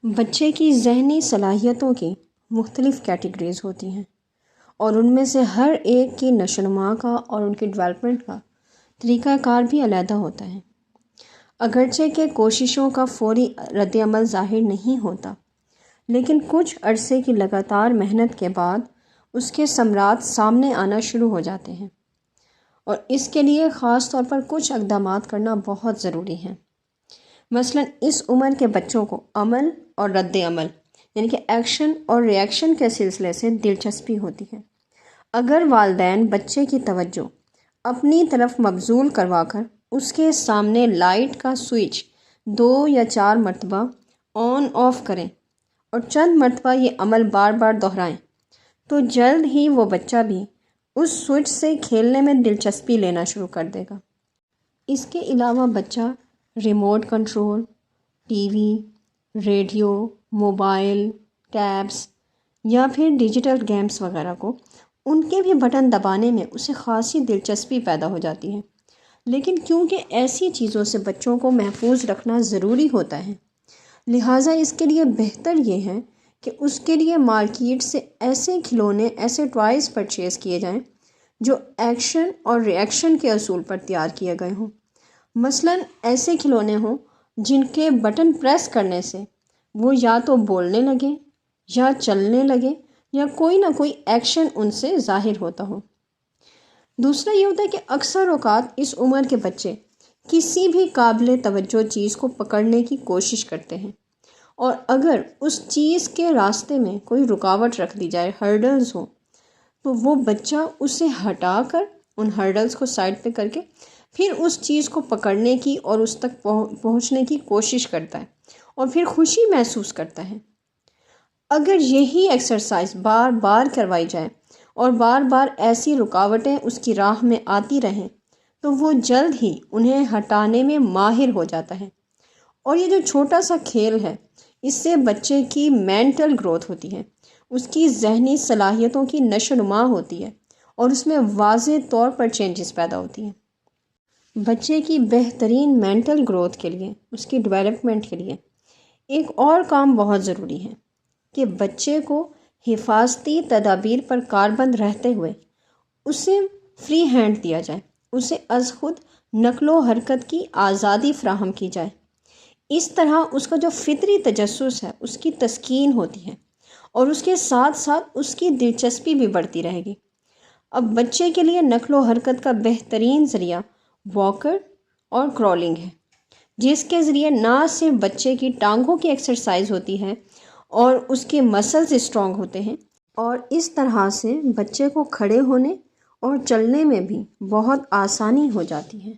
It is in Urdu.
بچے کی ذہنی صلاحیتوں کی مختلف کیٹیگریز ہوتی ہیں اور ان میں سے ہر ایک کی نشوونما کا اور ان کی ڈیولپمنٹ کا طریقہ کار بھی علیحدہ ہوتا ہے۔ اگرچہ کہ کوششوں کا فوری رد عمل ظاہر نہیں ہوتا، لیکن کچھ عرصے کی لگاتار محنت کے بعد اس کے ثمرات سامنے آنا شروع ہو جاتے ہیں، اور اس کے لیے خاص طور پر کچھ اقدامات کرنا بہت ضروری ہیں۔ مثلاً اس عمر کے بچوں کو عمل اور رد عمل یعنی کہ ایکشن اور ری ایکشن کے سلسلے سے دلچسپی ہوتی ہے۔ اگر والدین بچے کی توجہ اپنی طرف مبذول کروا کر اس کے سامنے لائٹ کا سوئچ 2 یا 4 مرتبہ آن آف کریں اور چند مرتبہ یہ عمل بار بار دہرائیں، تو جلد ہی وہ بچہ بھی اس سوئچ سے کھیلنے میں دلچسپی لینا شروع کر دے گا۔ اس کے علاوہ بچہ remote control, T V, radio, mobile, tabs یا پھر ڈیجیٹل گیمز وغیرہ کو ان کے بھی بٹن دبانے میں اسے خاصی دلچسپی پیدا ہو جاتی ہے۔ لیکن کیونکہ ایسی چیزوں سے بچوں کو محفوظ رکھنا ضروری ہوتا ہے، لہٰذا اس کے لیے بہتر یہ ہے کہ اس کے لیے مارکیٹ سے ایسے کھلونے، ایسے ٹوائز پرچیز کیے جائیں جو ایکشن اور ری ایکشن کے اصول پر تیار کیے گئے ہوں۔ مثلاً ایسے کھلونے ہوں جن کے بٹن پریس کرنے سے وہ یا تو بولنے لگے یا چلنے لگے یا کوئی نہ کوئی ایکشن ان سے ظاہر ہوتا ہو۔ دوسرا یہ ہوتا ہے کہ اکثر اوقات اس عمر کے بچے کسی بھی قابل توجہ چیز کو پکڑنے کی کوشش کرتے ہیں، اور اگر اس چیز کے راستے میں کوئی رکاوٹ رکھ دی جائے، ہرڈلز ہوں، تو وہ بچہ اسے ہٹا کر ان ہرڈلز کو سائڈ پہ کر کے پھر اس چیز کو پکڑنے کی اور اس تک پہنچنے کی کوشش کرتا ہے اور پھر خوشی محسوس کرتا ہے۔ اگر یہی ایکسرسائز بار بار کروائی جائے اور بار بار ایسی رکاوٹیں اس کی راہ میں آتی رہیں، تو وہ جلد ہی انہیں ہٹانے میں ماہر ہو جاتا ہے۔ اور یہ جو چھوٹا سا کھیل ہے، اس سے بچے کی مینٹل گروتھ ہوتی ہے، اس کی ذہنی صلاحیتوں کی نشو و نما ہوتی ہے اور اس میں واضح طور پر چینجز پیدا ہوتی ہیں۔ بچے کی بہترین مینٹل گروتھ کے لیے، اس کی ڈیولپمنٹ کے لیے ایک اور کام بہت ضروری ہے کہ بچے کو حفاظتی تدابیر پر کاربند رہتے ہوئے اسے فری ہینڈ دیا جائے، اسے از خود نقل و حرکت کی آزادی فراہم کی جائے۔ اس طرح اس کا جو فطری تجسس ہے اس کی تسکین ہوتی ہے اور اس کے ساتھ ساتھ اس کی دلچسپی بھی بڑھتی رہے گی۔ اب بچے کے لیے نقل و حرکت کا بہترین ذریعہ واکر اور کرالنگ ہے، جس کے ذریعے نہ صرف بچے کی ٹانگوں کی ایکسرسائز ہوتی ہے اور اس کے مسلز اسٹرانگ ہوتے ہیں، اور اس طرح سے بچے کو کھڑے ہونے اور چلنے میں بھی بہت آسانی ہو جاتی ہے۔